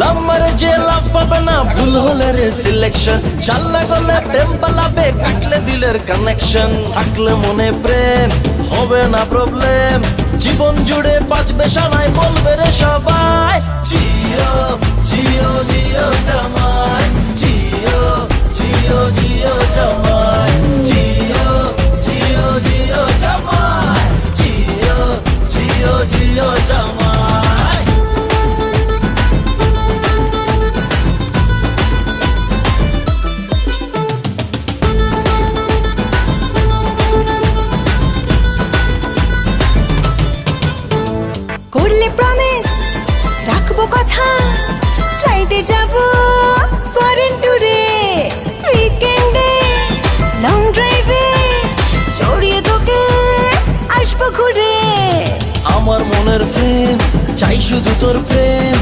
লাম্বারে যে লাভ পাবে না ভুল হলে রে সিলেকশন, চাল্লা গলে প্রেম পালাবে কাটলে দিলের কানেকশন। থাকলে মনে প্রেম হবে না প্রবলেম, জীবন জুড়ে বাঁচবে সানাই বলবে রে সবাই জিও জিও জিও জামাই, জিও জিও জিও জামাই, জিও জিও জিও জামাই, জিও জিও জিও জামাই। করলে প্রমিস রাখবো কথা, ফ্লাইটে যাব ফরেন ট্যুরে, উইকেন্ডে লং ড্রাইভে জড়িয়ে তোকে আসবো ঘুরে। আমার মনের প্রেম চাই শুধু তোর প্রেম,